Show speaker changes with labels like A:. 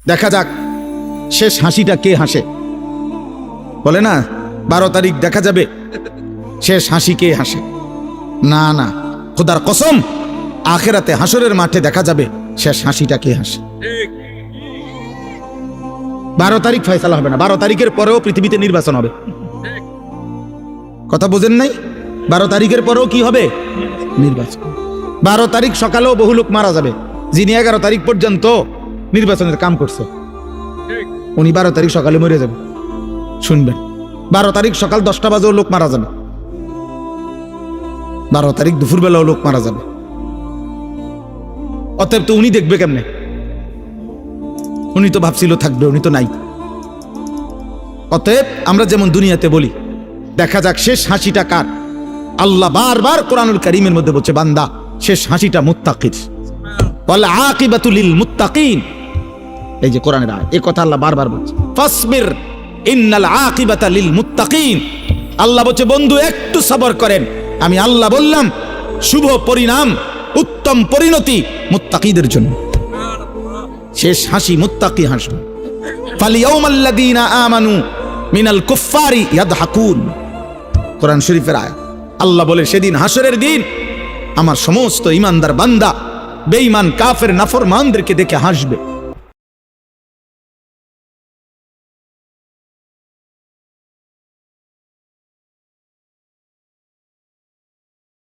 A: দেখা যাক শেষ হাসিটা কে হাসে। বলে না 12 তারিখ দেখা যাবে শেষ হাসি কে হাসে। না না, খোদার কসম, আখেরাতে হাসরের মাঠে দেখা যাবে শেষ হাসিটা কে হাসে। 12 তারিখ ফয়সালা হবে না, 12 তারিখের পরেও পৃথিবীতে নির্বাচন হবে। কথা বোঝেন নাই? 12 তারিখের পরেও কি হবে? নির্বাচন। 12 তারিখ সকালেও বহু লোক মারা যাবে, যিনি 11 তারিখ পর্যন্ত নির্বাচনের কাম করছে উনি 12 তারিখ সকালে মরে যাবে। শুনবেন, 12 তারিখ সকাল 10টা বাজেও লোক মারা যাবে, 12 তারিখ দুপুরবেলাও লোক মারা যাবে। অতএব তো উনি দেখবে কেমনে? উনি তো ভাবছিল থাকবে, উনি তো নাই। অতএব আমরা যেমন দুনিয়াতে বলি দেখা যাক শেষ হাসিটা কার, আল্লাহ বারবার কোরআনুল কারীমের মধ্যে বলছে বান্দা শেষ হাসিটা মুত্তাকির, ওয়াল আকিবাতু লিল মুত্তাকিন। এই যে কোরআনের আয়াত, এই কথা আল্লাহ বারবার বলছে, ফাসবির ইন্নাল আকিবাতা লিল মুত্তাকিন। আল্লাহ বলছে বন্ধু একটু সবর করেন, আমি আল্লাহ বললাম শুভ পরিণাম, উত্তম পরিণতি মুত্তাকিদের জন্য। শেষ হাসি মুত্তাকি হাসবে। ফালিয়াউমাল্লাযীনা আমানু মিনাল কুফফারি ইয়াদহাকুন, কোরআন শরীফের আয়াত। আল্লাহ বলে সেদিন হাসরের দিন আমার সমস্ত ঈমানদার বান্দা বেঈমান কাফের নাফরমানদেরকে দেখে হাসবে।